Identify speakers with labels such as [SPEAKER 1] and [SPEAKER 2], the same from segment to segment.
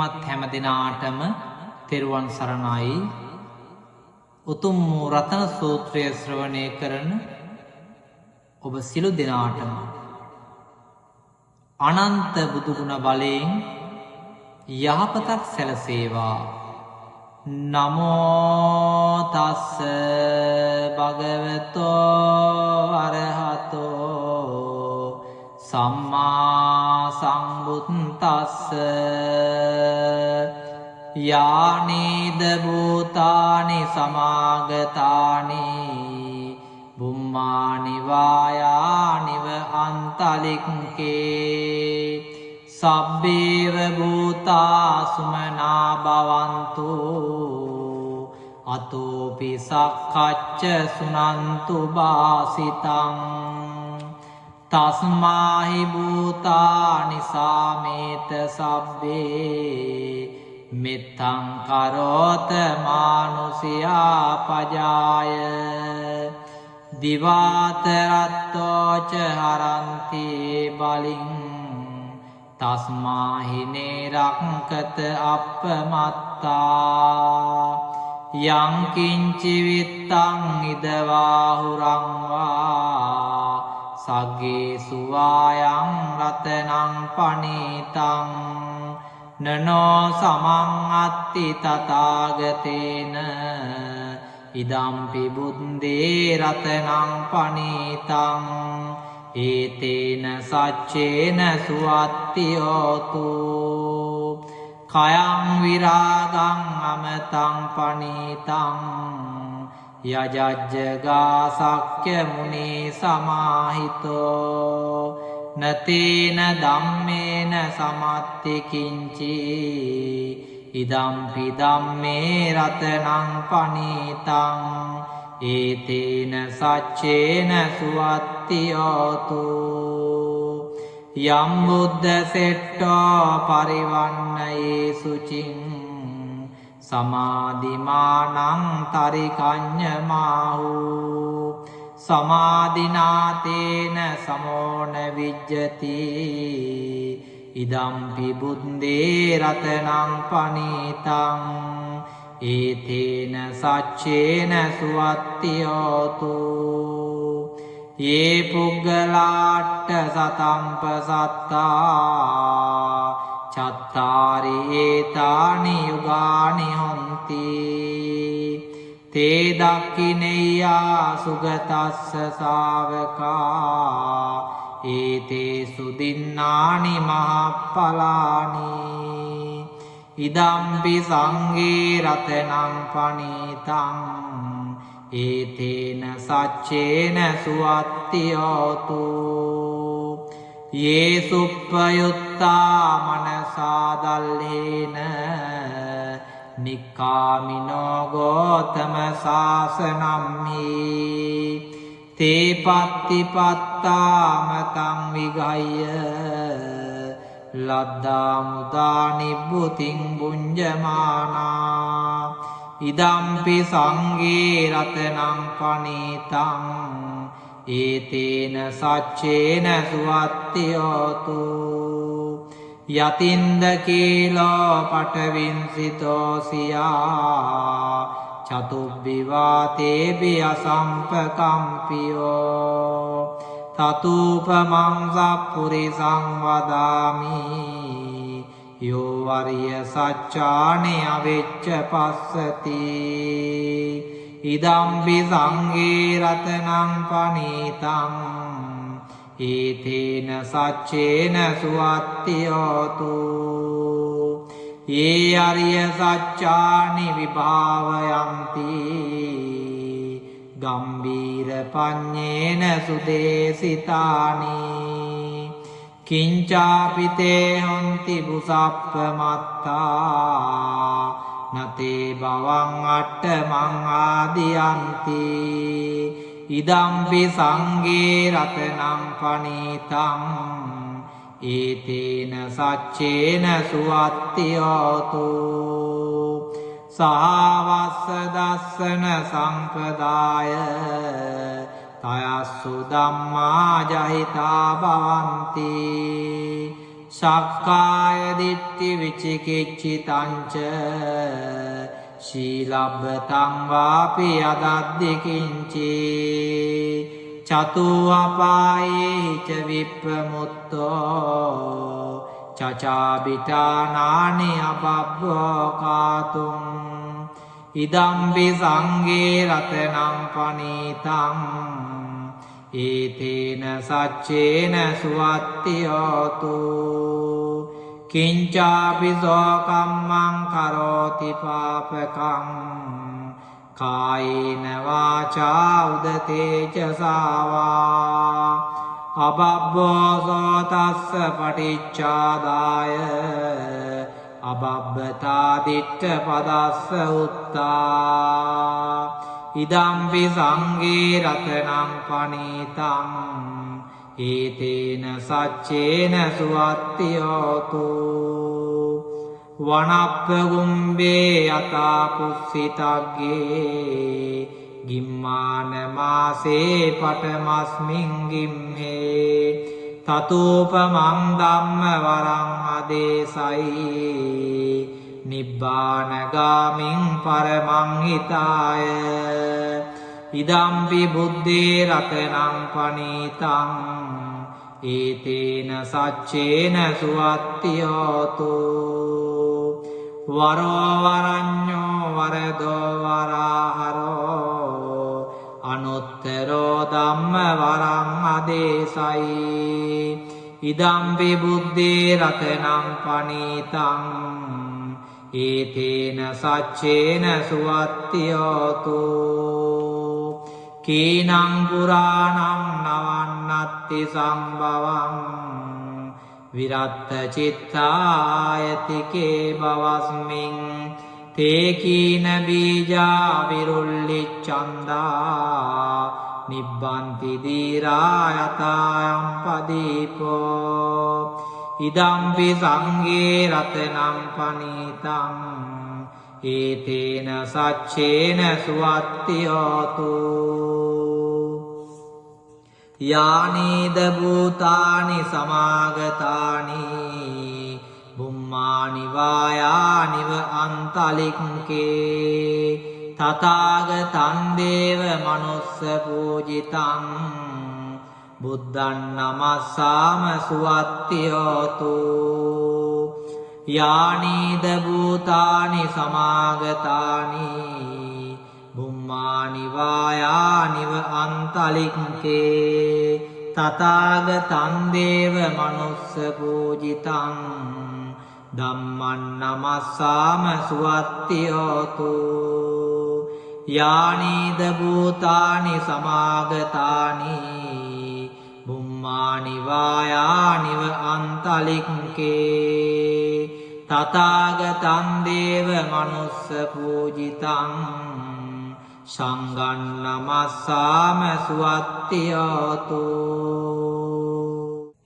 [SPEAKER 1] පින්වත් හැම දිනාටම තෙරුවන් සරණයි. උතුම් වූ රතන සූත්‍රය ශ්‍රවණය කරන ඔබ සිළු දෙනාටම අනන්ත බුදුගුණ බලයෙන් යහපතක් සැලසේවා. නමෝ තස්ස භගවතෝ අරහතෝ සම්මා සම්බුද්දස්ස යානේද භූතානි සමාගතානි බුම්මානි වායානිව අන්තලික්කේ සබ්බේව භූතා සුමනා භවන්තු අතෝපි සක්ඛච්ච සුනන්තු බාසිතං තස්මාහි භූතානි සාමේත සබ්බේ මෙත්තං කරෝත මානුසියා පජාය දිවාතරත්තෝච හරන්ති බලින් තස්මාහි නේරක්කත අප්පමත්තා යං කිංචි විත්තං ඉදවාහුරංවා සග්ගේ සුවායං රතනං පනීතං නනෝ සමං අත්ති තථාගතේන ඉදම්පි බුද්දේ රතනං පනීතං ඒතේන සච්චේන සුවත්ති හෝතු කයං විරාගං අමතං පනීතං යජජ්ජගා සක්්‍ය මුනි සමාහිතෝ නතේන ධම්මේන සමත්ති කිංචි ඉදම්පි ධම්මේ රතනං පනීතං ඒතේන සච්චේන සුවත්ති හෝතු යම් බුද්ධ සෙට්ටෝ පරිවන්නයේ සුචින් සමාධිමානං තරිකඤ්ඤමාහු සමාධිනාතේන සමෝන විජ්ජති ඉදම්පි බුද්දේ රතනං පනීතං ඒතේන සච්චේන සුවත්ති හෝතු යේ පුග්ගලාට්ඨ සතම්ප සත්තා චත්තාරි ඒතානි යුගානි හොන්ති තේ දක්ඛිනේයා සුගතස්ස ශාවකා ඒතේ සුදින්නානි මහප්පලානි ඉදම්පි සංඝේ රතනං පනීතං ඒතේන සච්චේන සුවත්ති හෝතු යේ සුප්පයුත්තා මනසා දල්ලේන නික්කාමිනෝ ගෝතම සාසනම්හි තේ පත්තිපත්තාමතං විගය්‍ය ලද්දා මුදා නිබ්බුතින් බුඤ්ජමානා ඉදම්පි සංඝේ රතනං පනීතං ඒතේන සච්චේන සුවත්ති හෝතු යතින්ද කීලෝ පඨවින්සිතෝ සියා චතුබ්බිවාතේපි අසම්පකම්පියෝ තතූපමං සප්පුරිසං වදාමි යෝ වරිය සච්චානි අවෙච්ච පස්සති ඉදම්පි සංඝේ රතනං පනීතං ඒතේන සච්චේන සුවත්ති හෝතු යේ අරිය සච්චානි විභාවයන්ති ගම්බීර පඤ්ඤේන සුදේසිතානි කිංචාපිතේ හොන්ති බුසප්පමත්තා නතේ බවං අට්ඨමං ආදියන්ති ඉදම්පි සංඝේ රතනං පනීතං ඒතේන සච්චේන සුවත්ති හෝතු සාවස්ස දස්සන සම්පදාය තයස්සු ධම්මා ජහිතා භවಂತಿ සක්කාය දිට්ඨි විචිකිච්ඡිතංච සීලබ්බතං වාපි යදද්දි කිංචි චතු අපායේ ච විප්‍රමුත්තෝ චචාබිටානානි අබබ්බෝ කාතුං ඉදම්පි සංඝේ රතනං පනීතං ඒතේන සච්චේන සුවත්ති හෝතු කිංචාපි සෝකම්මං කරෝති පාපකං කායේන වාචා උදතේ ච සාවා අබබ්බෝ සෝතස්ස පටිච්චාදාය අබබ්බතා දිට්ඨ පදස්ස උත්තා ඉදම්පි සංඝේ රතනං පනීතං ඒතේන සච්චේන සුවත්ති හෝතු වනප්පගුම්බේ යතා පුස්සිතග්ගේ ගිම්මාන මාසේ පඨමස්මින් ගිම්හේ තතෝපමං ධම්ම වරං අදේසයි නිබ්බානගාමින් පරමං හිතාය ඉදම්පි බුද්ධේ රතනං පනීතං ඒතේන සච්චේන සුවත්ති හෝතු වරෝ වරඤ්ඤෝ වරදෝ වරාහරෝ අනුත්තරෝ ධම්ම වරං අදේසයි ඉදම්පි බුද්ධේ රතනං පනීතං ඒතේන සච්චේන සුවත්ති හෝතු කීනං පුරාණං නවන්නත්ති සම්භවං විරත්ත චිත්තායතිකේ බවස්මින් තේ කීන බීජා විරුල්ලිච්ඡන්දා නිබ්බන්ති දීරා යතායම් පදීපෝ ඉදම්පි සංඝේ රතනං පනීතං ඒතේන සච්චේන සුවත්ති හෝතු යානීද භූතානි සමාගතානි බුම්මානි වායානිව අන්තලික්කේ තථාගතං දේව මනුස්ස පූජිතං බුද්ධං නමස්සාම සුවත්ති හෝතු යානීද භූතානි සමාගතානි බුම්මානි වායානිව අන්තලික්කේ තථාගතං දේව මනුස්ස පූජිතං ධම්මං නමස්සාම සුවත්ති හෝතු යානීද භූතානි සමාගතානි බුම්මානි වායානිව අන්තලික්කේ තථාගතං දේව මනුස්ස පූජිතං සංඝං නමස්සාම සුවත්ති හෝතු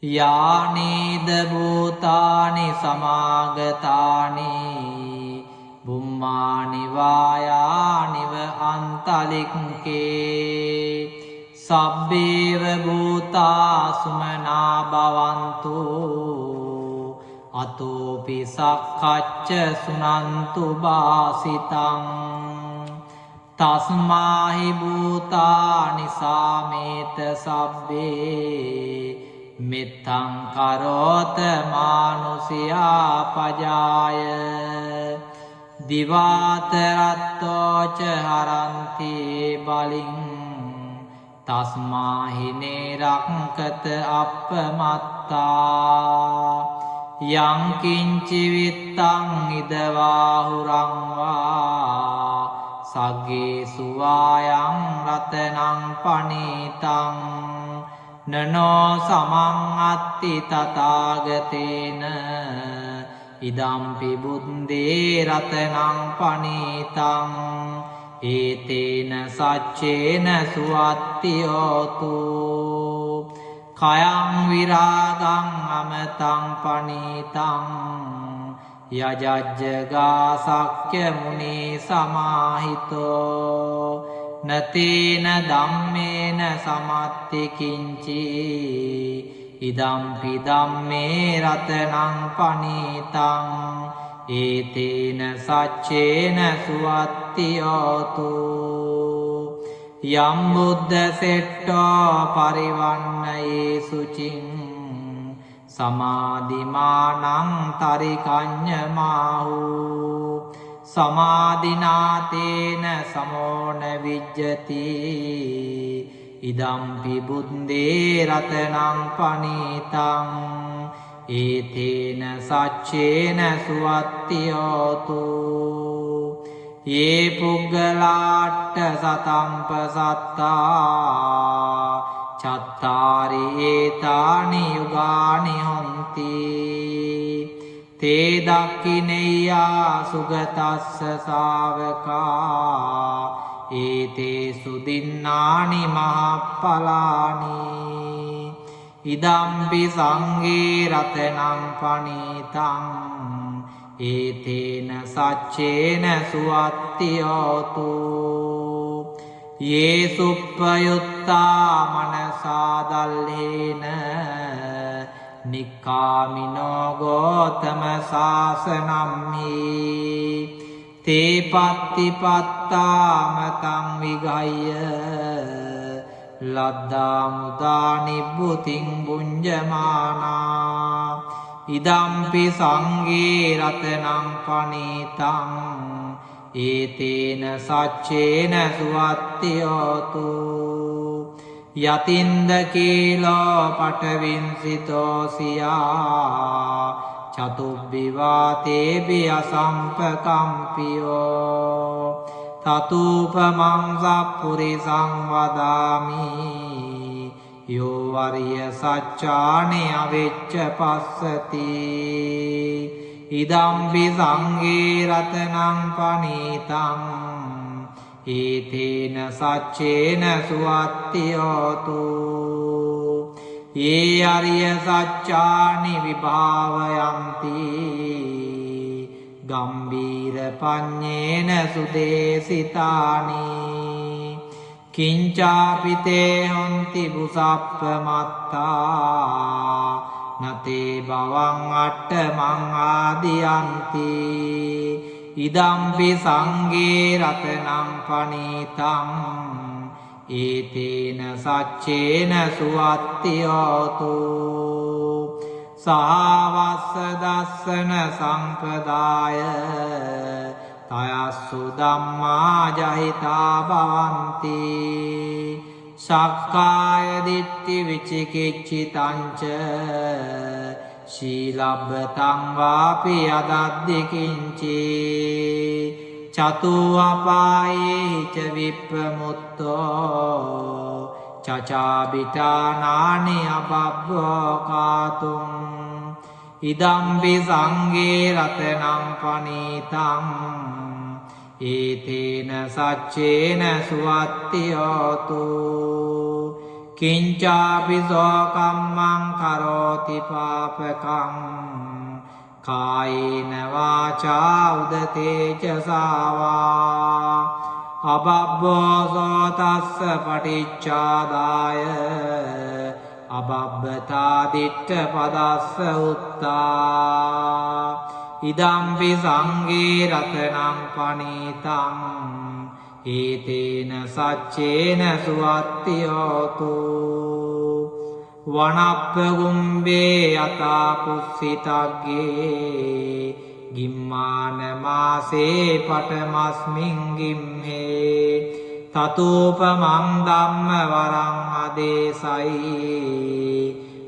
[SPEAKER 1] යානීද භූතානි සමාගතානි බුම්මානි වායානිව අන්තලික්කේ සබ්බේව භූතා සුමනා භවන්තු අතෝපි සක්ඛච්ච සුනන්තු බාසිතං තස්මාහි භූතානි සාමේත සබ්බේ මෙත්තං කරෝත මානුසියා පජාය දිවාතරත්තෝච හරන්ති බලින් තස්මාහි නේරක්කත අප්පමත්තා යං කිංචි විත්තං ඉදවාහුරං වා සග්ගේ සුවායං රතනං පනීතං නනෝ සමං අත්ති තථාගතේන ඉදම්පි බුද්දේ රතනං පනීතං ඒතේන සච්චේන සුවත්ති හෝතු කයං විරාගං අමතං පනීතං යජජ්ජගා සක්්‍ය මුනි සමාහිතෝ නතේන ධම්මේන සමත්ති කිංචි ඉදම්පි ධම්මේ රතනං පනීතං ඒතේන සච්චේන සුවත්තියෝතු යම් බුද්ධ සෙට්ටෝ පරිවන්නයේ සුචින් සමාධිමානං තරිකඤ්ඤමාහු සමාධිනාතේන සමෝන විජ්ජති ඉදම්පි බුද්දේ රතනං පනීතං ඒතේන සච්චේන සුවත්තියෝතු යේ පුග්ගලාට්ඨ සතම්ප සත්තා චත්තාරි ඒතානි යුගානි හොන්ති තේ දක්ඛිනේයා සුගතස්ස ශාවකා ඒතේ සුදින්නානි මහප්පලානි ඉදම්පි සංඝේ රතනං පනීතං ඒතේන සච්චේන සුවත්තියෝතු යේ සුප්පයුත්තා මනසා දල්ලේන නික්කාමිනෝ ගෝතම සාසනම්හි තේ පත්තිපත්තාමතං විගය්‍ය ලද්දා මුදා නිබ්බුතින් බුඤ්ජමානා ඉදම්පි සංඝේ රතනං පනීතං ඒතේන සච්චේන සුවත්තියෝතු යතින්ද කීලෝ පඨවින්සිතෝසියා චතුබ්බිවාතේබි අසම්පකම්පියෝ තතූපමං සප්පුරිසං වදාමි යෝ වරිය සච්චානි අවෙච්ච පස්සති ඉදම්පි සංඝේ රතනං පනීතං ඒතේන සච්චේන සුවත්තියෝතු යේ අරිය සච්චානි විභාවයන්ති ගම්බීර පඤ්ඤේන සුදේසිතානි කිංචාපිතේ හොන්ති බුසප්පමත්තා නතේ බවං අට්ඨමං ආදියන්ති ඉදම්පි සංඝේ රතනං පනීතං ඒතේන සච්චේන සුවත්තියෝතු සාවස්ස දස්සන සම්පදාය තයස්සු ධම්මා ජහිතා භවಂತಿ සක්කාය දිට්ඨි විචිකිච්ඡිතංච ශීලබ්බතං වාපි අදද්දි කිංචි චතු අපායේ ච විප්පමුත්තෝ චචාබිතානානි අබබ්බෝ කාතුම් ඉදම්පි සංඝේ රතනං පනීතං ඒතේන සච්චේන සුවත්තියෝතු කිංචාපි සෝකම්මං කරෝති පාපකං කායේන වාචා උදතේ ච සාවා අබබ්බෝ සෝතස්ස පටිච්චාදාය අබබ්බතා දිට්ඨ පදස්ස උත්තා ඉදම්පි සංඝේ රතනං පනීතං ඒතේන සච්චේන සුවත්තියෝතු වනප්පගුම්බේ යතා පුස්සිතග්ගේ ගිම්මාන මාසේ පඨමස්මින් ගිම්හේ තතූපමං ධම්ම වරං අදේසයි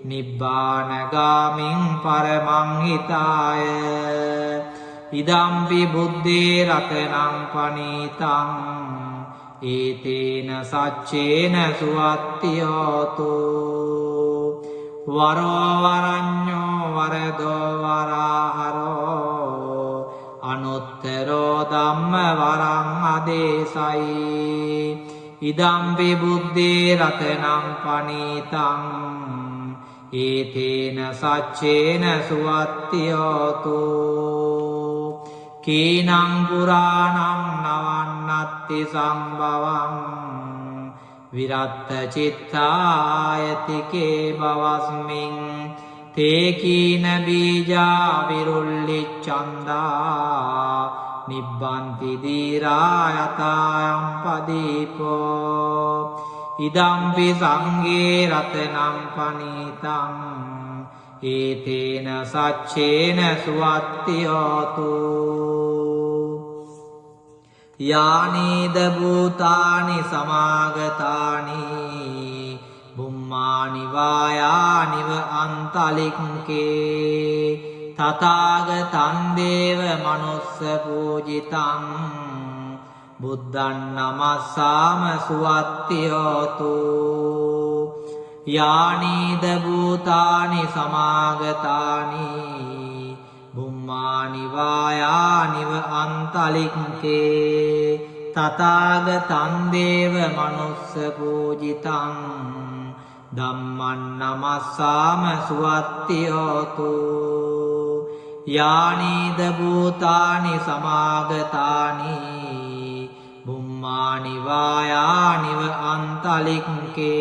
[SPEAKER 1] නිබ්බානගාමින් පරමං හිතාය ඉදම්පි බුද්දේ රතනං පනීතං ඒතේන සච්චේන සුවත්තියෝතු වරෝ වරඤ්ඤෝ වරදෝ වරාහරෝ අනුත්තරෝ ධම්ම වරං අදේසයි ඉදම්පි බුද්දේ රතනං පනීතං ඒතේන සච්චේන සුවත්තියෝතු කීනං පුරාණං නවන්නත්ති සම්භවං විරත්ත චිත්තායතිකේ බවස්මින් තේකීන බීජා විරුල්ලිච්ඡන්දා නිබ්බන්ති දීරා යතායම් පදීපෝ ඉදම්පි සංඝේ රතනං පනීතං ඒතේන සච්චේන සුවත්තියෝතු යානීද භූතානි සමාගතානි බුම්මානි වායානිව අන්තලික්කේ තථාගතං දේව මනුස්ස පූජිතං බුද්ධං නමස්සාම සුවත්තියෝතු යානීද භූතානි සමාගතානි බුම්මානි වායානිව අන්තලික්කේ තථාගතං දේව මනුස්ස පූජිතං ධම්මං නමස්සාම සුවත්තියෝතු යානීද භූතානි සමාගතානි බුම්මානි වායානිව අන්තලික්කේ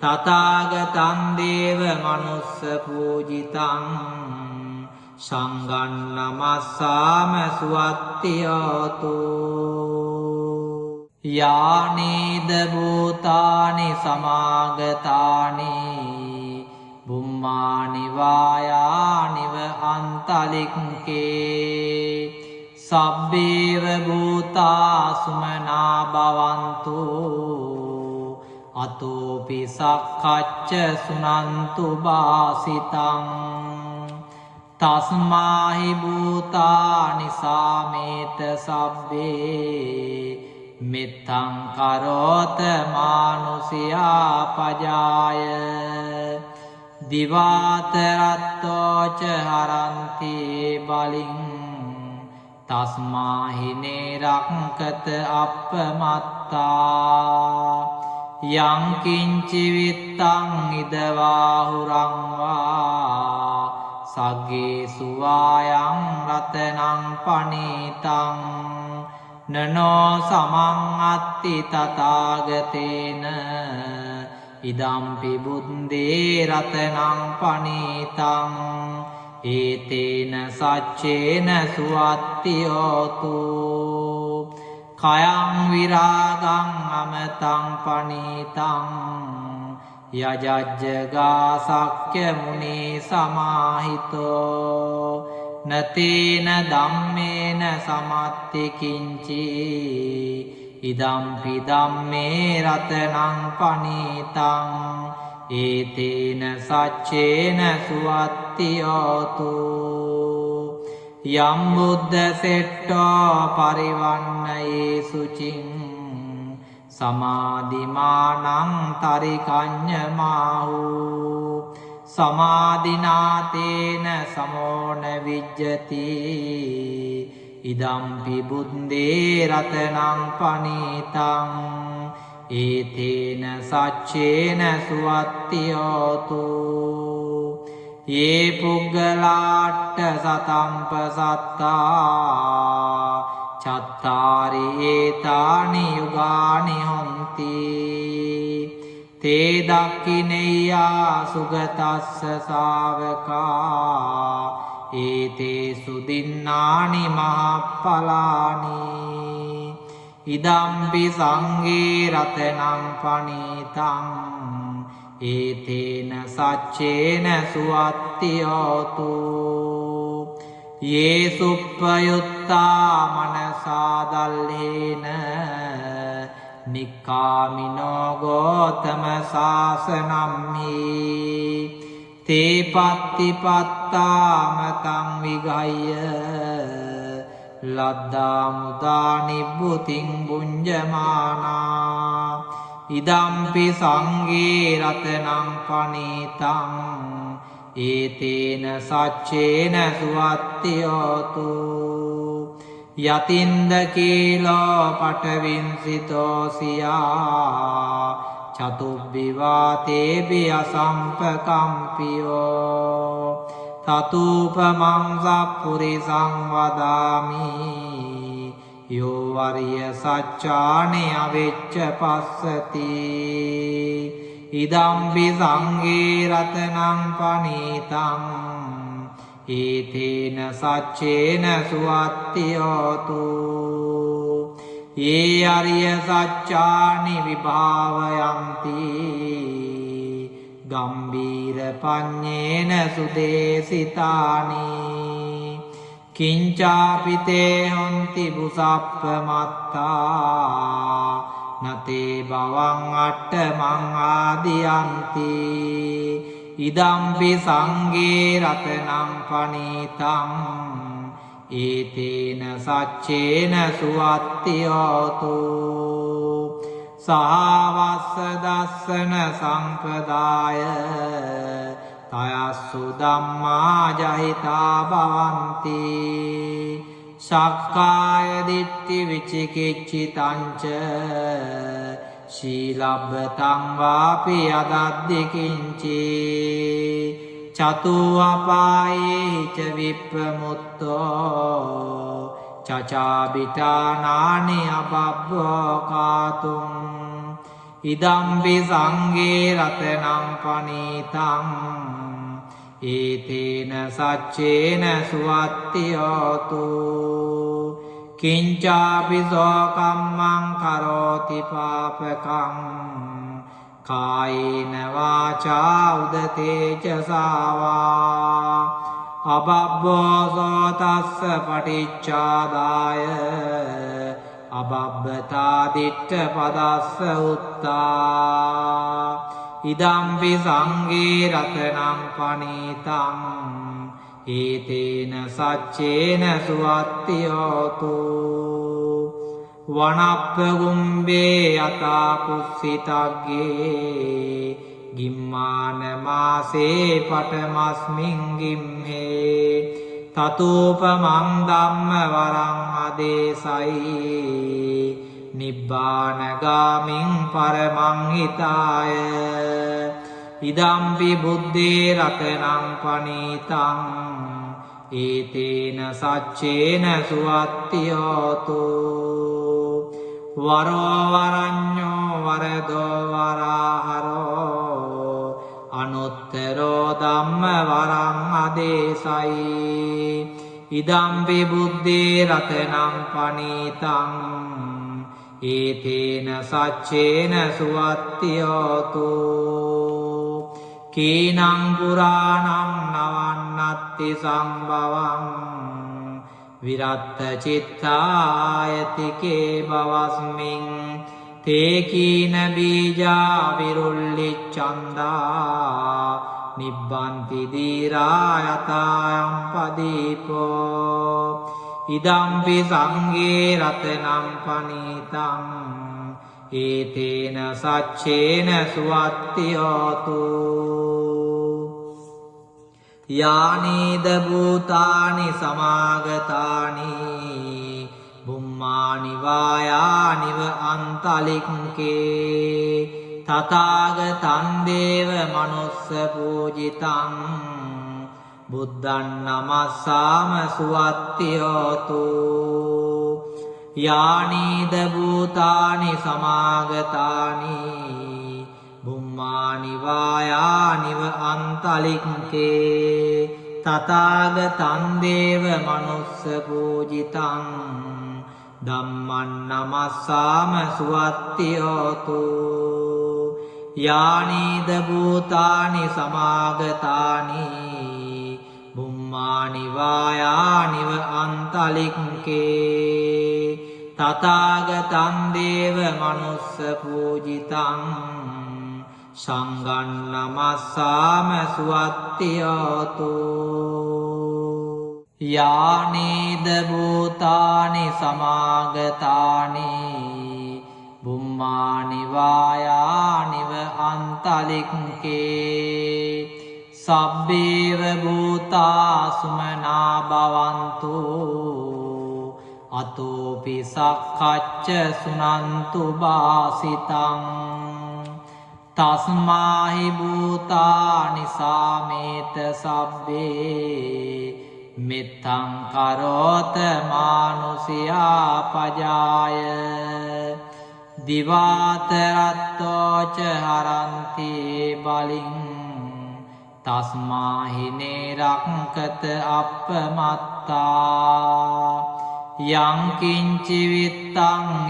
[SPEAKER 1] තථාගතං දේව මනුස්ස පූජිතං සංඝං නමස්සාම සුවත්තියෝතු යානීද භූතානි සමාගතානි බුම්මානි වායානිව අන්තලික්කේ සබ්බේව භූතා සුමනා භවන්තු අතෝපි සක්ඛච්ච සුනන්තු බාසිතං තස්මාහි භූතානි සාමේත සබ්බේ මෙත්තං කරෝත මානුසියා පජාය දිවාතරත්තෝච හරන්ති බලින් තස්මාහි නේරක්කත අප්පමත්තා යං කිංචි විත්තං ඉදවාහුරං වා සග්ගේ සුවායං රතනං පනීතං නනෝ සමං අත්ති තථාගතේන ඉදම්පි බුද්දේ රතනං පනීතං ඒතේන සච්චේන සුවත්තියෝතු කයං විරාගං අමතං පනීතං යජජ්ජගා සක්්‍ය මුනි සමාහිතෝ නතේන ධම්මේන සමත්ති කිංචි ඉදම්පි ධම්මේ රතනං පනීතං ඒතේන සච්චේන සුවත්තියෝතු යම් බුද්ධ සෙට්ටෝ පරිවන්නයේ සුචින් සමාධිමානං තරිකඤ්ඤමාහු සමාධිනාතේන සමෝන විජ්ජති ඉදම්පි බුද්දේ රතනං පනීතං ඒතේන සච්චේන සුවත්තියෝතු යේ පුග්ගලාට්ඨ සතම්ප සත්තා චත්තාරි ඒතානි යුගානි හොන්ති තේ දක්ඛිනෙය්‍යා සුගතස්ස ශාවකා ඒතේ සුදින්නානි මහප්පලානි ඉදම්පි සංඝේ රතනං පනීතං ඒතේන සච්චේන සුවත්තියෝතු යේ සුප්පයුත්තා මනසා දල්ලේන නික්කාමිනෝ ගෝතම සාසනම්හි තේ පත්තිපත්තාමතං විගය්‍ය ලද්දා මුදා නිබ්බුතින් බුඤ්ජමානා ඉදම්පි සංඝේ රතනං පනීතං ඒතේන සච්චේන සුවත්තියෝතු යතින්ද කීලෝ පඨවින්සිතෝ සියා චතුබ්බිවාතේපි අසම්පකම්පියෝ තතූපමං සප්පුරිසං වදාමි යෝ වරිය සච්චානි අවෙච්ච පස්සති ඉදම්පි සංඝේ රතනං පනීතං ඒතේන සච්චේන සුවත්ති හෝතු ඒ අරිය සච්චානි විභාවයන්ති ගම්බීර පඤ්ඤේන සුදේසිතානි කිංචාපිතේ හොන්ති බුසප්පමත්තා නතේ බවං අට්ඨමං ආදියන්ති ඉදම්පි සංඝේ රතනං පනීතං ඒතේන සච්චේන සුවත්ති හෝතු සහවස්ස දස්සන සම්පදාය තයස්සු ධම්මා ජහිතා භවಂತಿ සක්කාය දිට්ඨි විචිකිච්ඡිතංච සීලබ්බතං වාපි යදද්දි කිංචි චතු අපායේ ච විප්‍රමුත්තෝ චචාබිටානානි අබබ්බෝ කාතුං ඉදම්පි සංඝේ රතනං පනීතං ඒතේන සච්චේන සුවත්ති හෝතු කිංචාපි සෝකම්මං කරෝති පාපකං කායේන වාචා උදතේ ච සාවා අබබ්බෝ සෝතස්ස පටිච්චාදාය අබබ්බතා දිට්ඨ පදස්ස උත්තා ඉදම්පි සංඝේ රතනං පනීතං ඒතේන සච්චේන සුවත්ති හෝතු වනප්ප ගුම්බේ යතා පුස්සිතග්ගේ ගිම්මාන මාසේ පඨමස්මින් ගිම්හේ තතෝපමං ධම්ම වරං අදේසයි නිබ්බානගාමින් පරමං හිතාය ඉදම්පි බුද්ධේ රතනං පනීතං ඒතේන සච්චේන සුවත්ති හෝතු වරෝ වරඤ්ඤෝ වරදෝ වරාහරෝ අනුත්තරෝ ධම්ම වරං අදේසයි ඉදම්පි බුද්ධේ රතනං පනීතං ඒතේන සච්චේන සුවත්ති හෝතු කීනං පුරාණං නවන්නත්ති සම්භවං විරත්ත චිත්තායතිකේ බවස්මින් තේ කීන බීජා විරුල්ලිච්ඡන්දා නිබ්බන්ති දීරා යතායම් පදීපෝ ඉදම්පි සංඝේ රතනං පනීතං ඒතේන සච්චේන සුවත්ති හෝතු යානීද භූතානි සමාගතානි බුම්මානි වායානිව අන්තලික්කේ තථාගතං දේව මනුස්ස පූජිතං බුද්ධං නමස්සාම සුවත්ති හෝතු යානීද භූතානි සමාගතානි බුම්මානි වායානිව අන්තලික්කේ තථාගතං දේව මනුස්ස පූජිතං ධම්මං නමස්සාම සුවත්ති හෝතු යානීද භූතානි සමාගතානි බුම්මානි වායානිව අන්තලික්කේ තථාගතං දේව මනුස්ස පූජිතං සංඝං නමස්සාම සුවත්ති හෝතු යානීද භූතානි සමාගතානි බුම්මානි වායානිව අන්තලික්කේ සබ්බේව භූතා සුමනා භවන්තු අතෝපි සක්ඛච්ච සුනන්තු බාසිතං තස්මාහි භූතානි සාමේත සබ්බේ මිත්තං කරෝත මානුසියා පජාය දිවාතරත්තෝච හරන්ති බලින් තස්මාහිනේ රක්කත අප්පමත්තා යංකින්චිවිත්තං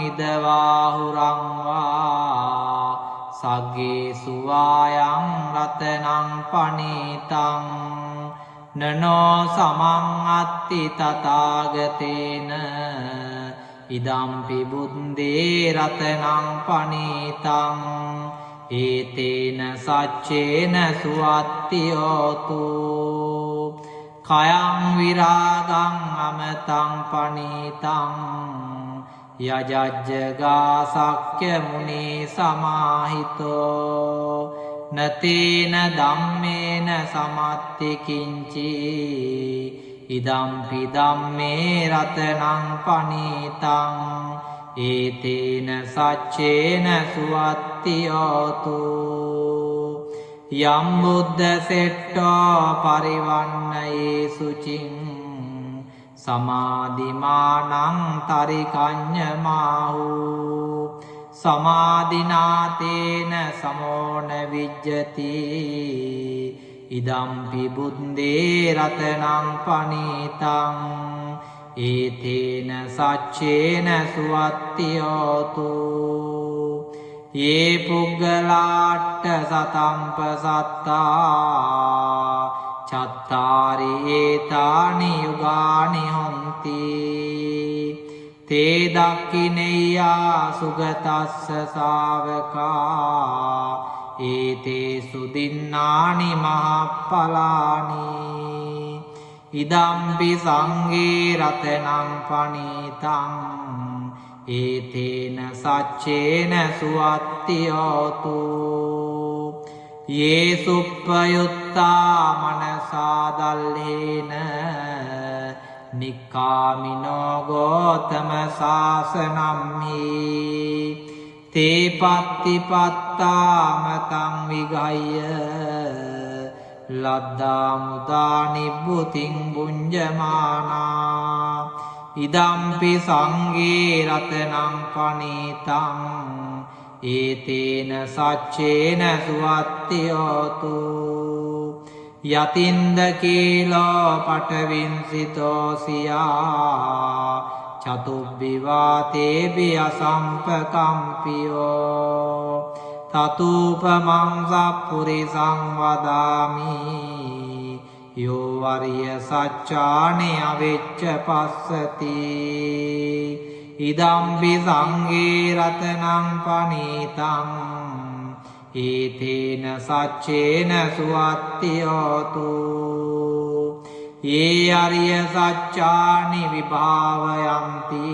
[SPEAKER 1] ඉදවාහුරංවා සග්ගේ සුවායං රතනං පනීතං නනෝ සමං අත්ති තථාගතේන ඉදම්පි බුද්දේ රතනං පනීතං ඒතේන සච්චේන සුවත්තියෝතු කයං විරාගං අමතං පනීතං යජජ්ජගා සක්්‍ය මුනි සමාහිතෝ නතේන ධම්මේන සමත්ති කිංචි ඉදම්පි ධම්මේ රතනං පනීතං ඒතේන සච්චේන සුවත්තියෝතු යම් බුද්ධ සෙට්ටෝ පරිවන්නයේ සුචින් සමාධිමානං තරිකඤ්ඤමාහු සමාධිනාතේන සමෝන විජ්ජති ඉදම්පි බුද්දේ රතනං පනීතං ඒතේන සච්චේන සුවත්තියෝතු යේ පුග්ගලාට්ඨ සතම්පසත්තා චත්තාරි ඒතානි යුගානි හොන්ති තේ දක්ඛිනෙය්‍යා සුගතස්ස ශාවකා ඒතේ සුදින්නානි මහප්පලානි ඉදම්පි සංඝේ රතනං පනීතං ඒතේන සච්චේන සුවත්තියෝතු යේ සුප්පයුත්තා මනසා දල්හේන නික්කාමිනෝ ගෝතම සාසනම්හි තේ පත්තිපත්තාමතං විගය්‍ය ලද්දා මුදා නිබ්බුතින් බුඤ්ජමානා ඉදම්පි සංඝේ රතනං පනීතං ඒතේන සච්චේන සුවත්තියෝතු යතින්ද කීලෝ පඨවින්සිතෝසියා චතුබ්බිවාතේබි අසම්පකම්පියෝ තතූපමං සප්පුරිසං වදාමි යෝ වරිය සච්චානේ අවෙච්ච පස්සති ඉදම්පි සංඝේ රතනං පනීතං ඒතේන සච්චේන සුවත්තියෝතු යේ අරිය සච්චානි විභාවයන්ති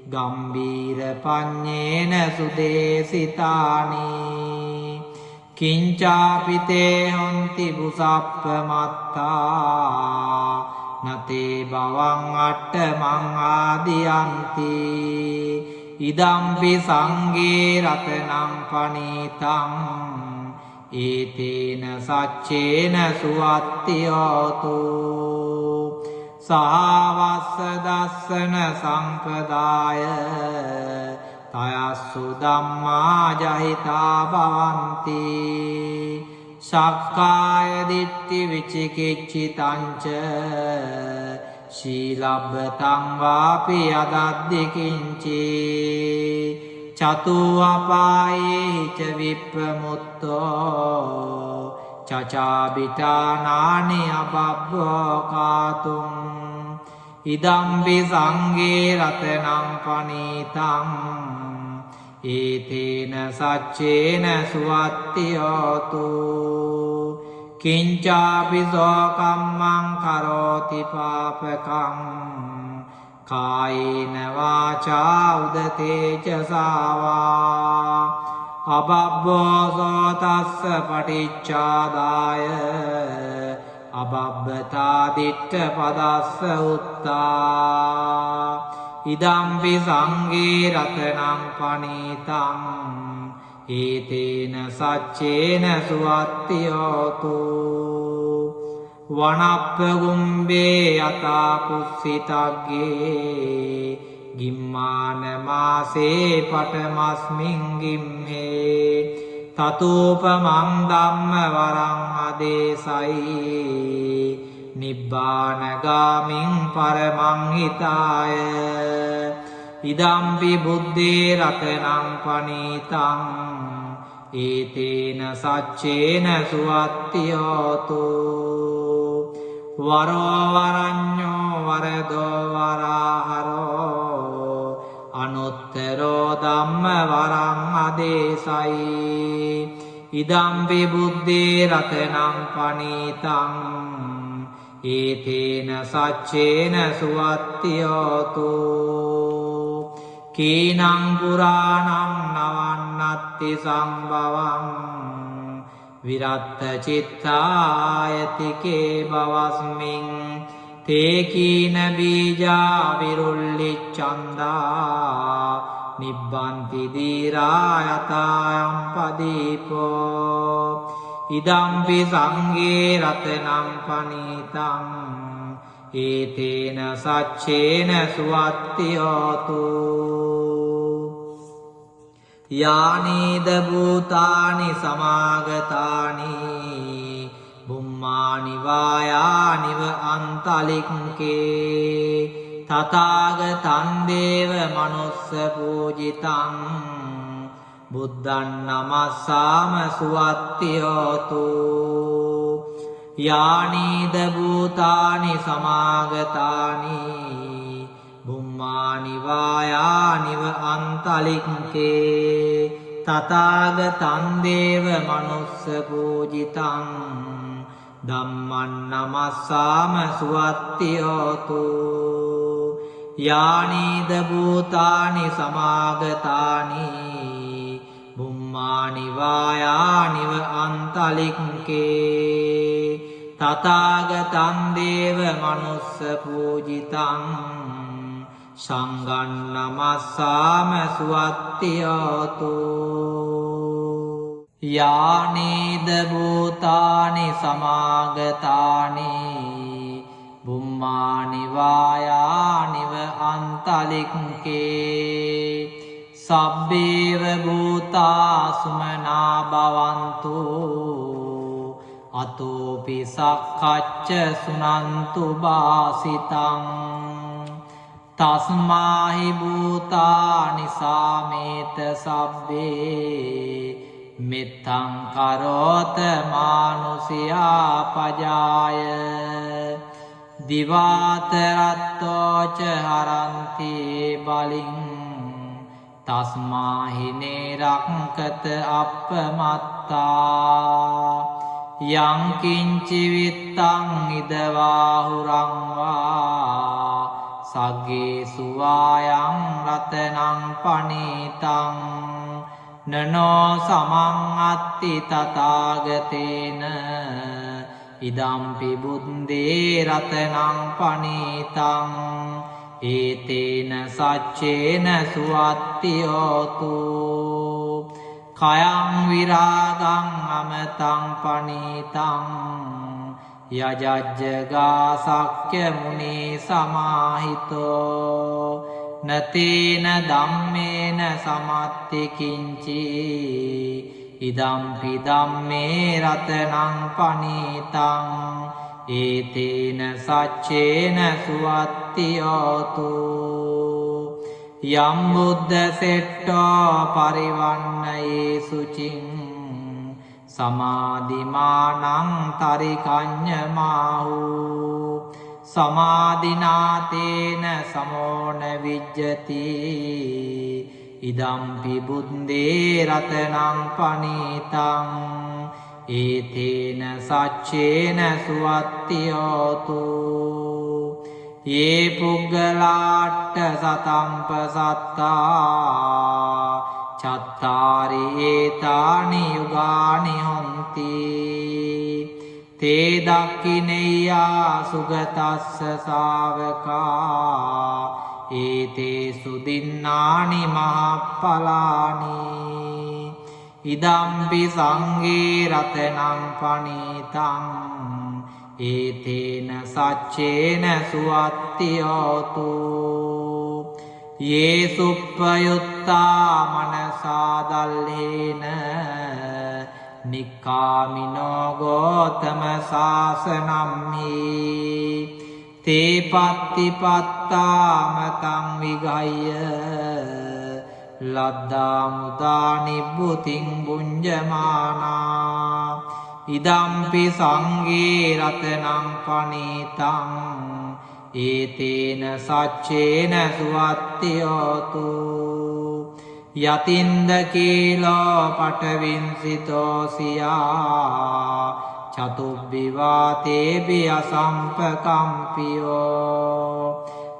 [SPEAKER 1] ගම්බීර පඤ්ඤේන සුදේසිතානි කිංචාපිතේ හොන්ති බුසප්පමත්තා නතේ බවං අට්ඨමං ආදියන්ති ඉදම්පි සංඝේ රතනං පනීතං ඒතේන සච්චේන සුවත්තියෝතු සහවස්ස දස්සන සම්පදාය තයස්සු ධම්මා ජහිතා භවಂತಿ සක්කාය දිට්ඨි විචිකිච්ඡිතංච සීලබ්බතං වාපි අදද්දි කිංචි චතු අපායේ ච විප්පමුත්තෝ චචාබිතානානි අබබ්බෝ කාතුම් ඉදම්පි සංඝේ රතනං පනීතං ඒතේන සච්චේන සුවත්තියෝතු කිංචාපි සෝකම්මං කරෝති පාපකං කායේන වාචා උදතේ ච සාවා අබබ්බෝ සෝතස්ස පටිච්චාදාය අබබ්බතා දිට්ඨ පදස්ස උත්තා ඉදම්පි සංඝේ රතනං පනීතං ඒතේන සච්චේන සුවත්තියෝතු වනප්පගුම්බේ යතා පුස්සිතග්ගේ ගිම්මාන මාසේ පටමස්මින් ගිම්හේ තතූපමං ධම්ම වරං අදේසයි නිබ්බානගාමින් පරමං හිතාය ඉදම්පි බුද්ධේ රතනං පනීතං ඒතේන සච්චේන සුවත්තියෝතු වරෝ වරඤ්ඤෝ වරදෝ වරාහරෝ අනුත්තරෝ ධම්ම වරං අදේසයි ඉදම්පි බුද්ධේ රතනං පනීතං ඒතේන සච්චේන සුවත්තියෝතු කීනං පුරාණං නවන්නත්ති සම්භවං විරත්ත චිත්තායතිකේ බවස්මින් තේ කීන බීජා විරුල්ලිච්ඡන්දා නිබ්බන්ති දීරා යතායම් පදීපෝ ඉදම්පි සංඝේ රතනං පනීතං ඒතේන සච්චේන සුවත්තියෝතු යානීද භූතානි සමාගතානි බුම්මානි වායානිව අන්තලික්කේ තථාගතං දේව මනුස්ස පූජිතං බුද්ධං නමස්සාම සුවත්තියෝතු යානීද භූතානි සමාගතානි බුම්මානි වායානිව අන්තලික්කේ තථාගතං දේව මනුස්ස පූජිතං ධම්මං නමස්සාම සුවත්තියෝතු යානීද භූතානි සමාගතානි බුම්මානි වායානිව අන්තලික්කේ තථාගතං දේව මනුස්ස පූජිතං සංඝං නමස්සාම සුවත්තියෝතු යානීද භූතානි සමාගතානි බුම්මානි වායානිව අන්තලික්කේ සබ්බේව භූතා සුමනා භවන්තු අතෝපි සක්ඛච්ච සුනන්තු බාසිතං තස්මාහි භූතානි සාමේත සබ්බේ මෙත්තං කරෝත මානුසියා පජාය දිවාතරත්තෝච හරන්ති බලින් තස්මාහි නේරක්කත අප්පමත්තා යං කිංචි විත්තං ඉදවාහුරං වා සග්ගේ සුවායං රතනං පනීතං නනෝ සමං අත්ති තථාගතේන ඉදම්පි බුද්දේ රතනං පනීතං ඒතේන සච්චේන සුවත්තියෝතු කයං විරාගං අමතං පනීතං යජජ්ජගා සක්්‍ය මුනි සමාහිතෝ නතේන ධම්මේන සමත්ති කිංචි ඉදම්පි ධම්මේ රතනං පනීතං ඒතේන සච්චේන සුවත්තියෝතු යම් බුද්ධ සෙට්ටෝ පරිවන්නයේ සුචින් සමාධිමානං තරිකඤ්ඤමාහු සමාධිනාතේන සමෝන විජ්ජති ඉදම්පි බුද්දේ රතනං පනීතං ඒතේන සච්චේන සුවත්තියෝතු යේ පුග්ගලාට්ඨ සතම්ප සත්තා චත්තාරි ඒතානි යුගානි හොන්ති තේ දක්ඛිනෙය්‍යා සුගතස්ස ශාවකා ඒතේ සුදින්නානි මහප්පලානි ඉදම්පි සංඝේ රතනං පනීතං ඒතේන සච්චේන සුවත්තියෝතු යේ සුප්පයුත්තා මනසාදල්ලේන නික්කාමිනෝ ගෝතම සාසනම්හි තේ පත්තිපත්තාමතං විගය්‍ය ලද්දා මුදා නිබ්බුතින් බුඤ්ජමානා ඉදම්පි සංඝේ රතනං පනීතං ඒතේන සච්චේන සුවත්තියෝතු යතින්ද කීලෝ පටවින්සිතෝසියා චතුබ්බිවාතේබි අසම්පකම්පියෝ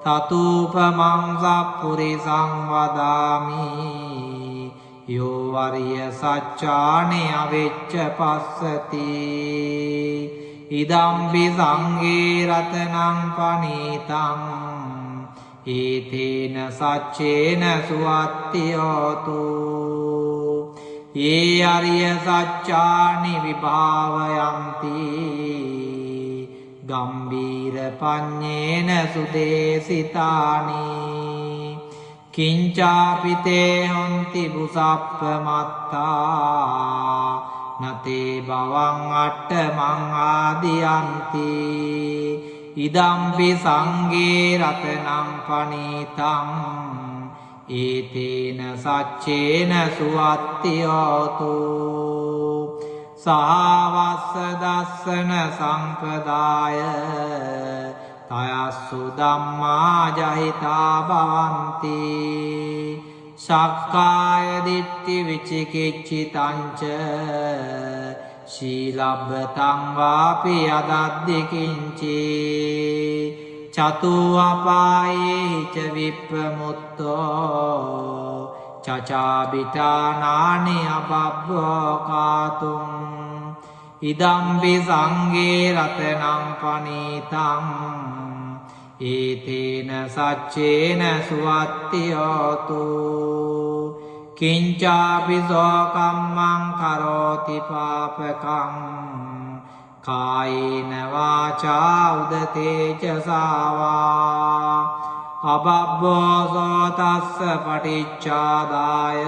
[SPEAKER 1] තතූපමං සප්පුරිසං වදාමි යෝ වරිය සච්චානි අවෙච්ච පස්සති ඉදම්පි සංඝේ රතනං පනීතං ඒතේන සච්චේන සුවත්තියෝතු යේ අරිය සච්චානි විභාවයන්ති ගම්බීර පඤ්ඤේන සුදේසිතානි කිංචාපිතේ හොන්ති බුසප්පමත්තා නතේ බවං අට්ඨමං ආදියන්ති ඉදම්පි සංඝේ රතනං පනීතං ඒතේන සච්චේන සුවත්තියෝතු සාවස්ස දස්සන සම්පදාය තයස්සු ධම්මා ජහිතා භවಂತಿ සක්කාය දිට්ඨි විචිකිච්ඡිතංච ශීලබ්බතං වාපි අදද්දි කිංචි චතු අපායේ ච විප්පමුත්තෝ චචාබිතානානි අබබ්බෝ කාතුම් ඉදම්පි සංඝේ රතනං පනීතං ඒතේන සච්චේන සුවත්තියෝතු කිංචාපි සෝකම්මං කරෝති පාපකං කායේන වාචා උදතේ ච සාවා අබබ්බෝ සෝතස්ස පටිච්චාදාය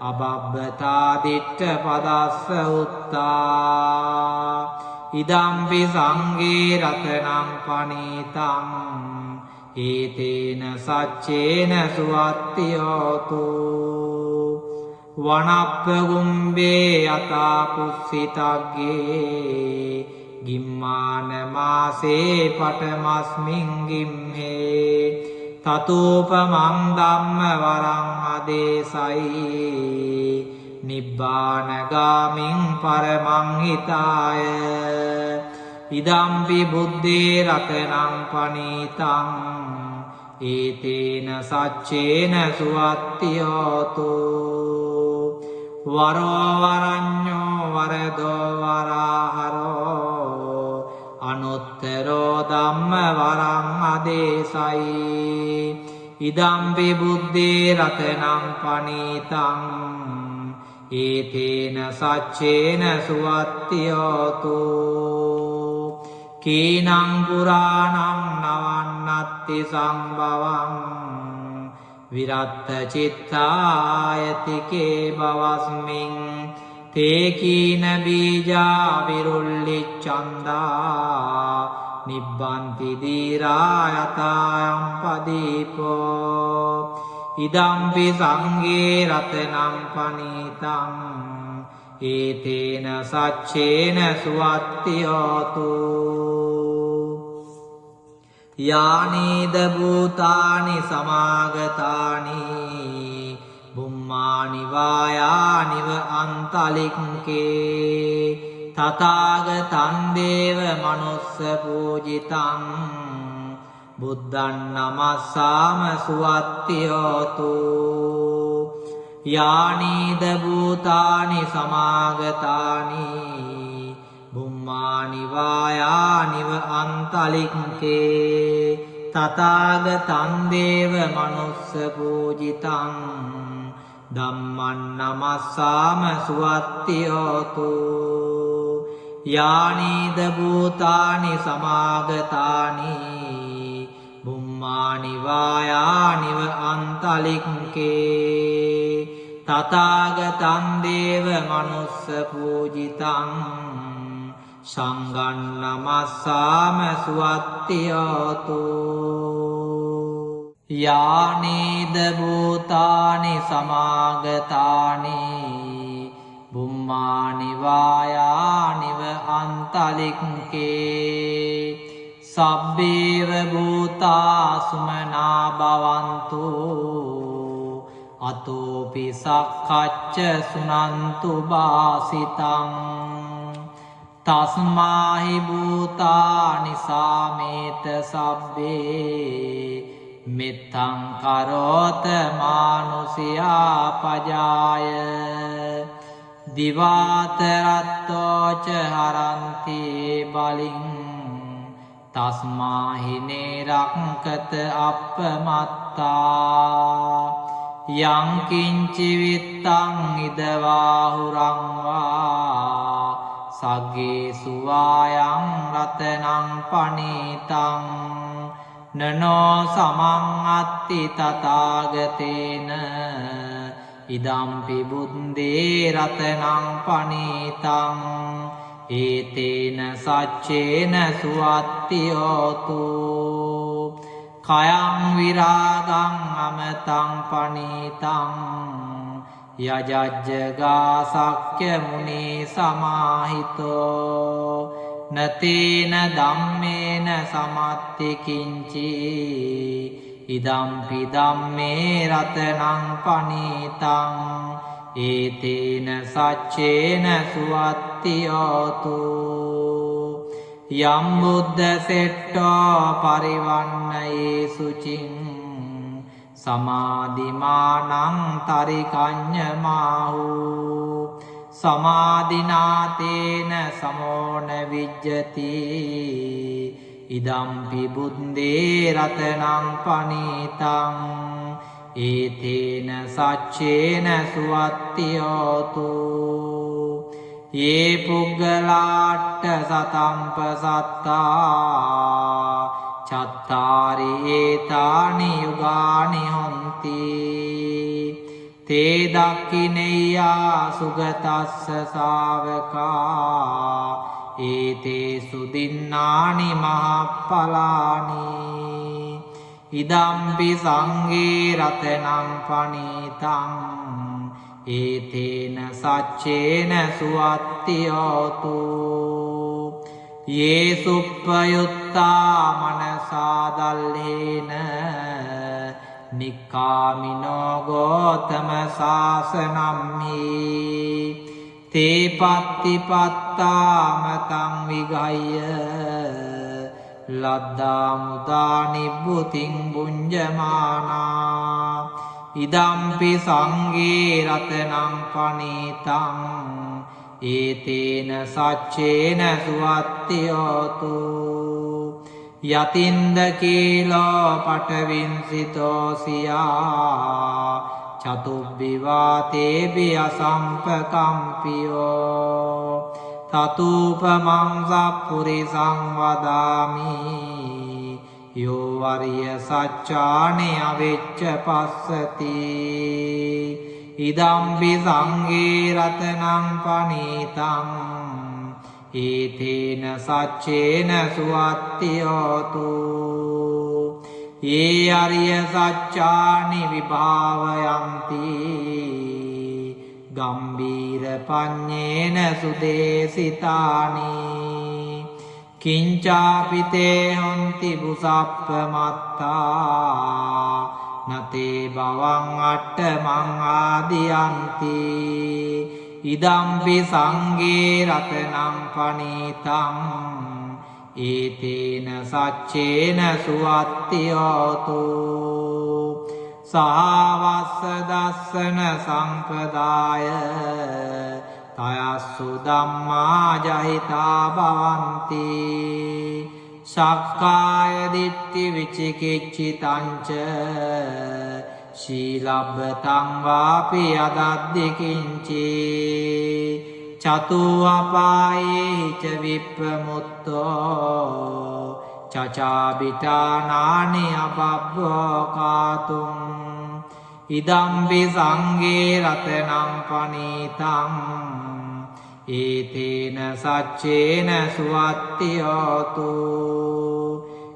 [SPEAKER 1] අබබ්බතා දිට්ඨ පදස්ස උත්තා ඉදම්පි සංඝේ රතනං පනීතං ඒතේන සච්චේන සුවත්තියෝතු වනප්පගුම්බේ යතා පුස්සිතග්ගේ ගිම්මාන මාසේ පටමස්මින් ගිම්හේ තතූපමං ධම්ම වරං අදේසයි නිබ්බානගාමින් පරමං හිතාය ඉදම්පි බුද්ධේ රතනං පනීතං ඒතේන සච්චේන සුවත්තියෝතු වරෝ වරඤ්ඤෝ වරදෝ වරාහරෝ අනුත්තරෝ ධම්ම වරං අදේසයි ඉදම්පි බුද්ධේ රතනං පනීතං ඒතේන සච්චේන සුවත්තියෝතු කීනං පුරාණං නවන්නත්ති සම්භවං විරත්ත චිත්තායතිකේ බවස්මින් තේ කීන බීජා විරුල්ලිච්ඡන්දා නිබ්බන්ති දීරා යතායම් පදීපෝ ඉදම්පි සංඝේ රතනං පනීතං ඒතේන සච්චේන සුවත්තියෝතු යානීද භූතානි සමාගතානි බුම්මානි වායානිව අන්තලික්කේ තථාගතං දේව මනුස්ස පූජිතං බුද්ධං නමස්සාම සුවත්තියෝතු යානීද භූතානි සමාගතානි බුම්මානි වායානිව අන්තලික්කේ තථාගතං දේව මනුස්ස පූජිතං ධම්මං නමස්සාම සුවත්තියෝතු යානීද භූතානි සමාගතානි බුම්මානි වායානිව අන්තලික්කේ තථාගතං දේව මනුස්ස පූජිතං සංඝං නමස්සාම සුවත්තියෝතු යානීද භූතානි සමාගතානි බුම්මානි වායානිව අන්තලික්කේ සබ්බේව භූතා සුමනා භවන්තු අතෝපි සක්ඛච්ච සුනන්තු බාසිතං තස්මාහි භූතානි සාමේත සබ්බේ මෙත්තං කරෝත මානුසියා පජාය දිවාතරත්තෝච හරන්ති බලින් තස්මාහි නේරක්කත අප්පමත්තා යං කිංචි විත්තං ඉදවාහුරංවා සග්ගේ සුවායං රතනං පනීතං නනෝ සමං අත්ති තථාගතේන ඉදම්පි බුද්දේ රතනං පනීතං ඒතේන සච්චේන සුවත්තියෝතු කයං විරාගං අමතං පනීතං යජජ්ජගා සක්්‍ය මුනි සමාහිතෝ නතේන ධම්මේන සමත්ති කිංචි ඉදම්පි ධම්මේ රතනං පනීතං ඒතේන සච්චේන සුවත්තියෝතු යම් බුද්ධ සෙට්ටෝ පරිවන්නයේ සුචින් සමාධිමානං තරිකඤ්ඤමාහු සමාධිනාතේන සමෝන විජ්ජති ඉදම්පි බුද්දේ රතනං පනීතං ඒතේන සච්චේන සුවත්තියෝතු යේ පුග්ගලාට්ඨ සතම්ප සත්තා චත්තාරි ඒතානි යුගානි හොන්ති තේ දක්ඛිනෙය්‍යා සුගතස්ස ශාවකා ඒතේ සුදින්නානි මහප්පලානි ඉදම්පි සංඝේ රතනං පනීතං ඒතේන සච්චේන සුවත්තියෝතු යේ සුප්පයුත්තා මනසා දල්ලේන නික්කාමිනෝ ගෝතම සාසනම්හි තේ පත්තිපත්තාමතං විගය්‍ය ලද්දා මුදා නිබ්බුතින් බුඤ්ජමානා ඉදම්පි සංඝේ රතනං පනීතං ඒතේන සච්චේන සුවත්තියෝතු යතින්ද කීලෝ පටවින්සිතෝසියා චතුබ්බිවාතේබි අසම්පකම්පියෝ තතූපමං සප්පුරිසං වදාමි යෝ වරිය සච්චානි අවෙච්ච පස්සති ඉදම්පි සංඝේ රතනං පනීතං ඒතේන සච්චේන සුවත්තියෝතු යේ අරිය සච්චානි විභාවයන්ති ගම්බීර පඤ්ඤේන සුදේසිතානි කිංචාපිතේ හොන්ති බුසප්පමත්තා නතේ බවං අට්ඨමං ආදියන්ති ඉදම්පි සංඝේ රතනං පනීතං ඒතේන සච්චේන සුවත්තියෝතු සහවස්ස දස්සන සම්පදාය තයස්සු ධම්මා ජහිතා භවಂತಿ සක්කාය දිට්ඨි විචිකිච්ඡිතංච සීලබ්බතං වාපි අදද්දි කිංචි චතු අපායේ ච විප්‍රමුත්තෝ චචාබිටානානි අබබ්බෝ කාතුම් ඉදම්පි සංඝේ රතනං පනීතං ඒතේන සච්චේන සුවත්ති හෝතු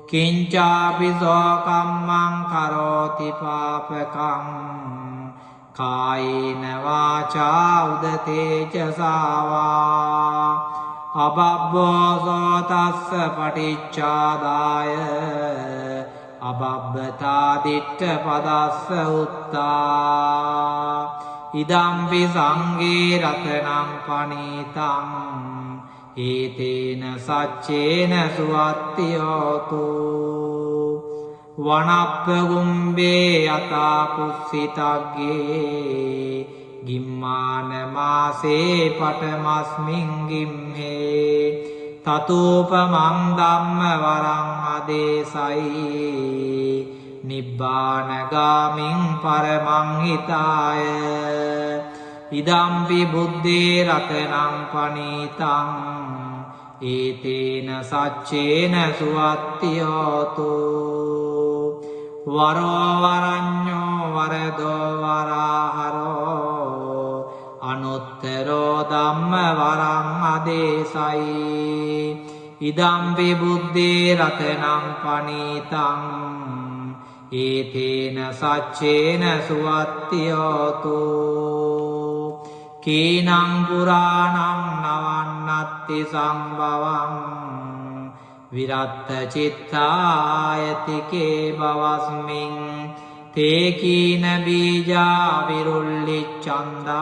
[SPEAKER 1] කිංචාපි සෝ කම්මං කරෝති පාපකං කායේන වාචා උදතේ ච සාවා අබබ්බෝ සෝතස්ස පටිච්චාදාය අබබ්බතා දිට්ඨ පදස්ස උත්තා ඉදම්පි සංඝේ රතනං පනීතං ඒතේන සච්චේන සුවත්ති හෝතු වනප්පගුම්බේ යතා කුස්සිතග්ගේ ගිම්මාන මාසේ පඨමස්මින් ගිම්හේ තතෝපමං ධම්ම වරං අදේසයි නිබ්බානගාමින් පරමං හිතාය ඉදම්පි බුද්ධේ රතනං පනීතං ඒතේන සච්චේන සුවත්ති හෝතු වරෝ වරඤ්ඤෝ වරදෝ වරාහරෝ අනුත්තරෝ ධම්ම වරං අදේසයි ඉදම්පි බුද්ධේ රතනං පනීතං ඒතේන සච්චේන සුවත්ති හෝතු කීනං පුරාණං නවන්නත්ති සම්භවං විරත්ත චිත්තායතිකේ බවස්මින් තේ කීන බීජා විරුල්ලිච්ඡන්දා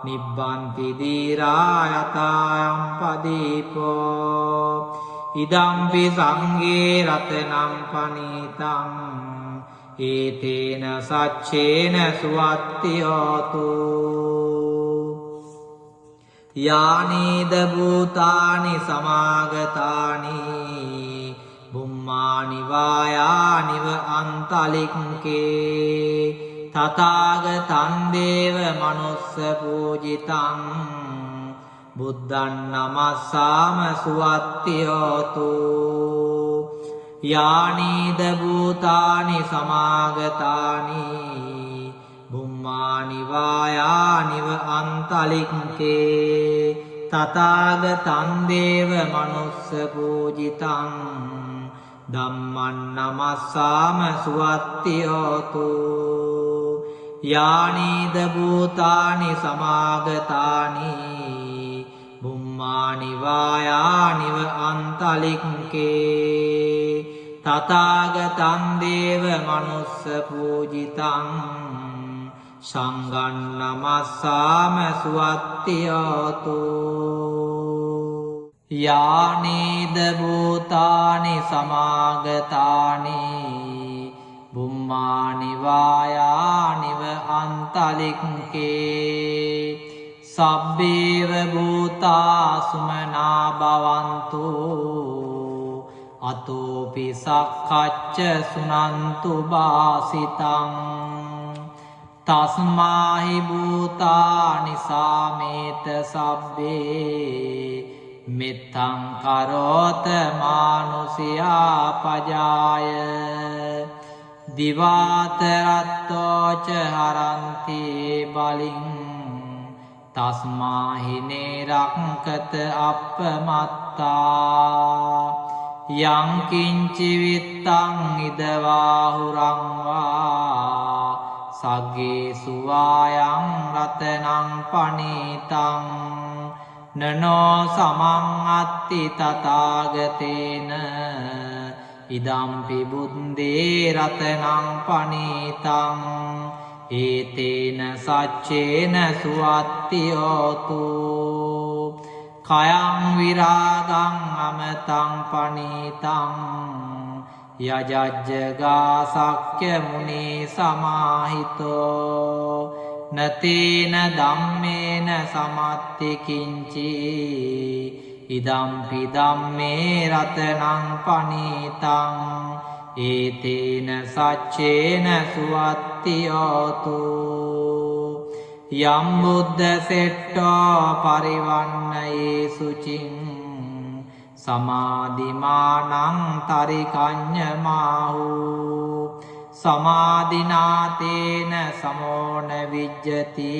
[SPEAKER 1] නිබ්බන්ති දීරා යතායම් පදීපෝ ඉදම්පි සංඝේ රතනං පනීතං ඒතේන සච්චේන සුවත්ති හෝතු යානීද භූතානි සමාගතානි බුම්මානි වායානිව අන්තලික්කේ තථාගතං දේව මනුස්ස පූජිතං බුද්ධං නමස්සාම සුවත්ති හෝතු යානීද භූතානි සමාගතානි බුම්මානි වායානිව අන්තලික්කේ තථාගතං දේව මනුස්ස පූජිතං ධම්මං නමස්සාම සුවත්ති හෝතු යානීද භූතානි සමාගතානි බුම්මානි වායානිව අන්තලික්කේ තථාගතං දේව මනුස්ස පූජිතං සංඝං නමස්සාම සුවත්ති හෝතු යානීද භූතානි සමාගතානි බුම්මානි වායානිව අන්තලික්කේ සබ්බේව භූතා සුමනා භවන්තු අතෝපි සක්ඛච්ච සුනන්තු බාසිතං තස්මාහි භූතානි සාමේත සබ්බේ මෙත්තං කරෝත මානුසියා පජාය දිවාතරත්තෝ ච හරන්ති බලින් තස්මාහි නේරක්කත අප්පමත්තා යං කිංචි විත්තං ඉදවාහුරං වා සග්ගේ සුවායං රතනං පනීතං නනෝ සමං අත්ති තථාගතේන ඉදම්පි බුද්දේ රතනං පනීතං ඒතේන සච්චේන සුවත්ති හෝතු කයං විරාගං අමතං පනීතං යජජ්ජගා සක්්‍ය මුනි සමාහිතෝ නතේන ධම්මේන සමත්ති කිංචි ඉදම්පි ධම්මේ රතනං පනීතං ඒතේන සච්චේන සුවත්ති හෝතු යම් බුද්ධ සෙට්ටෝ පරිවන්නයේ සුචින් සමාධිමානං තරිකඤ්ඤමාහු සමාධිනාතේන සමෝන විජ්ජති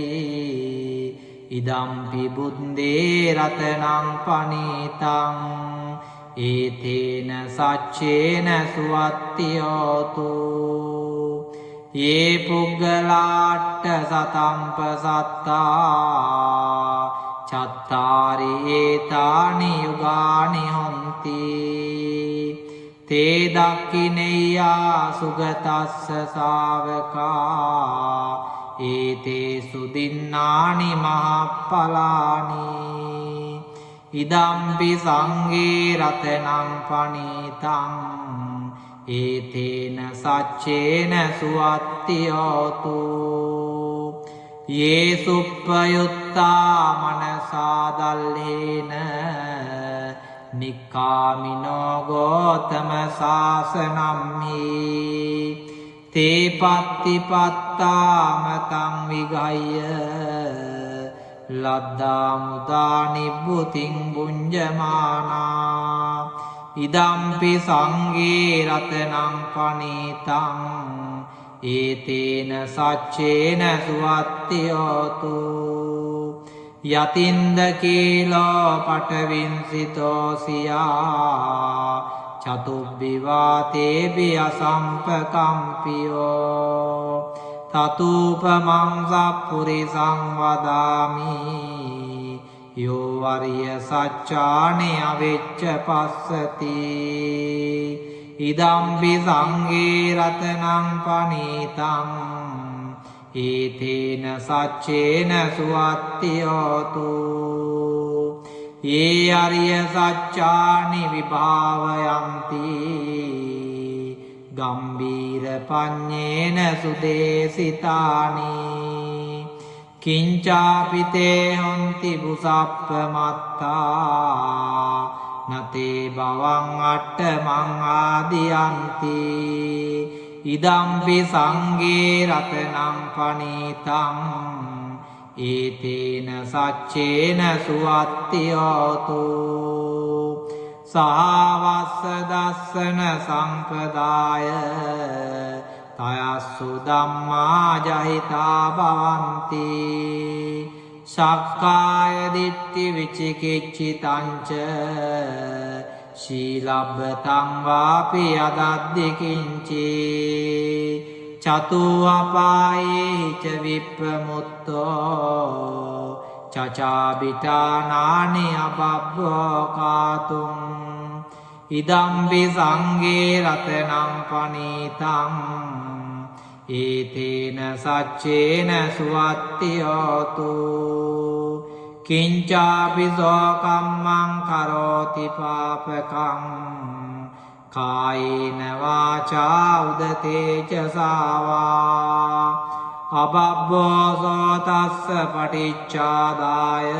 [SPEAKER 1] ඉදම්පි බුද්දේ රතනං පනීතං ඒතේන සච්චේන සුවත්තියෝතු යේ පුග්ගලාට්ඨ සතම්ප සත්තා චත්තාරි ඒතානි යුගානි හොන්ති තේ දක්ඛිනෙය්‍යා සුගතස්ස ශාවකා ඒතේ සුදින්නානි මහප්පලානි ඉදම්පි සංඝේ රතනං පනීතං ඒතේන සච්චේන සුවත්තියෝතු යේ සුප්පයුත්තා මනසා දල්ලේන නික්කාමිනෝ ගෝතම සාසනම්හි තේ පත්තිපත්තාමතං විගය්‍ය ලද්දා මුදා නිබ්බුතින් බුඤ්ජමානා ඉදම්පි සංඝේ රතනං පනීතං ඒතේන සච්චේන සුවත්තියෝතු යතින්ද කීලෝ පඨවින්සිතෝ සියා චතුබ්බිවාතේපි අසම්පකම්පියෝ තතූපමං සප්පුරිසං වදාමි යෝ වරිය සච්චානි අවෙච්ච පස්සති ඉදම්පි සංඝේ රතනං පනීතං ඒතේන සච්චේන සුවත්තියෝතු යේ අරිය සච්චානි විභාවයන්ති ගම්බීර පඤ්ඤේන සුදේසිතානි කිංචාපිතේ හොන්ති බුසප්පමත්තා නතේ බවං අට්ඨමං ආදියන්ති ඉදම්පි සංඝේ රතනං පනීතං ඒතේන සච්චේන සුවත්තියෝතු සහවස්ස දස්සන සම්පදාය තයස්සු ධම්මා ජහිතා භවಂತಿ සක්කාය දිට්ඨි විචිකිච්ඡිතංච ශීලබ්බතං වාපි යදද්දි කිංචි චතු අපායේ ච විප්පමුත්තෝ චචාබිතානානි අබබ්බෝ කාතුං ඉදම්පි සංඝේ රතනං පනීතං ඒතේන සච්චේන සුවත්තියෝතු කිංචාපි සෝකම්මං කරෝති පාපකං කායේන වාචා උදතේ ච සාවා අබබ්බෝ සෝතස්ස පටිච්චාදාය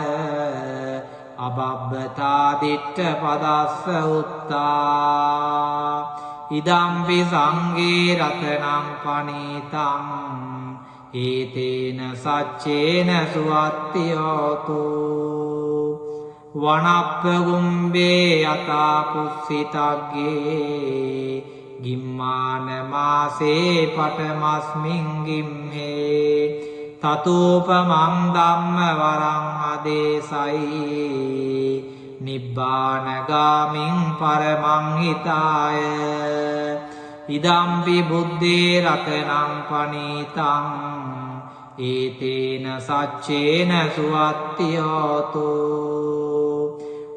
[SPEAKER 1] අබබ්බතා දිට්ඨ පදස්ස උත්තා ඉදම්පි සංඝේ රතනං පනීතං ඒතේන සච්චේන සුවත්තියෝතු වනප්ප ගුම්බේ යතා පුස්සිතග්ගේ ගිම්මාන මාසේ පඨමස්මින් ගිම්හේ තතූපමං ධම්ම වරං අදේසයි නිබ්බානගාමින් පරමං හිතාය ඉදම්පි බුද්දේ රතනං පනීතං ඒතේන සච්චේන සුවත්තියෝතු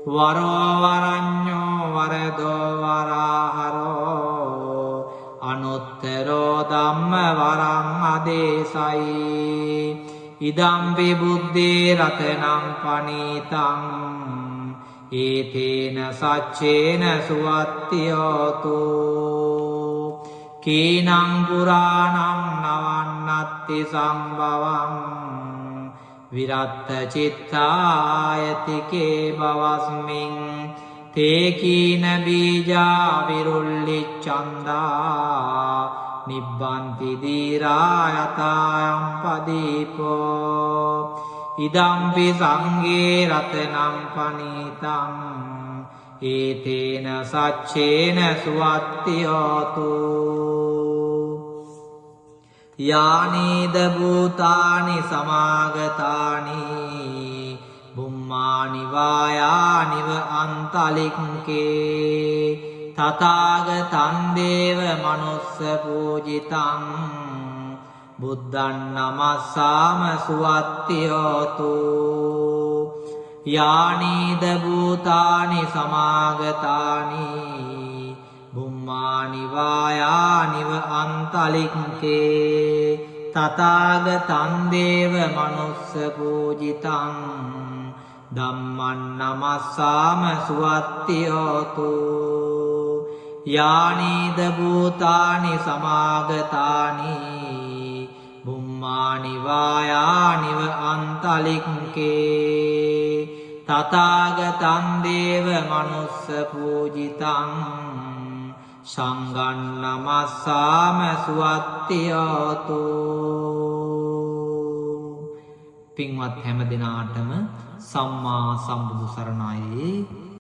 [SPEAKER 1] වරෝ වරඤ්ඤෝ වරදෝ වරාහරෝ අනුත්තරෝ ධම්ම වරං අදේසයි ඉදම්පි බුද්දේ රතනං පනීතං ඒතේන සච්චේන සුවත්තියෝතු කීනං පුරාණං නවන්නත්ති සම්භවං විරත්ත චිත්තායතිකේ බවස්මින් තේ කීන බීජා විරුල්ලිච්ඡන්දා නිබ්බන්ති දීරා යතායම් පදීපෝ ඉදම්පි සංඝේ රතනම් පනීතං ඒතේන සච්චේන සුවත්ති හෝතු යානීද භූතානි සමාගතානි බුම්මානි වායානිව අන්තලික්කේ තථාගතං දේව මනුස්ස පූජිතං බුද්ධං නමස්සාම සුවත්ති හෝතු යානීද භූතානි සමාගතානි බුම්මානි වායානිව අන්තලික්කේ තථාගතං දේව මනුස්ස පූජිතං ධම්මං නමස්සාම සුවත්ති හෝතු යානීද භූතානි සමාගතානි බුම්මානි වායානිව අන්තලික්කේ තථාගතං දේව මනුස්ස පූජිතං සංඝං නමස්සාම සුවත්ති හෝතු පින්වත් හැම දිනාටම සම්මා සම්බුදු සරණයි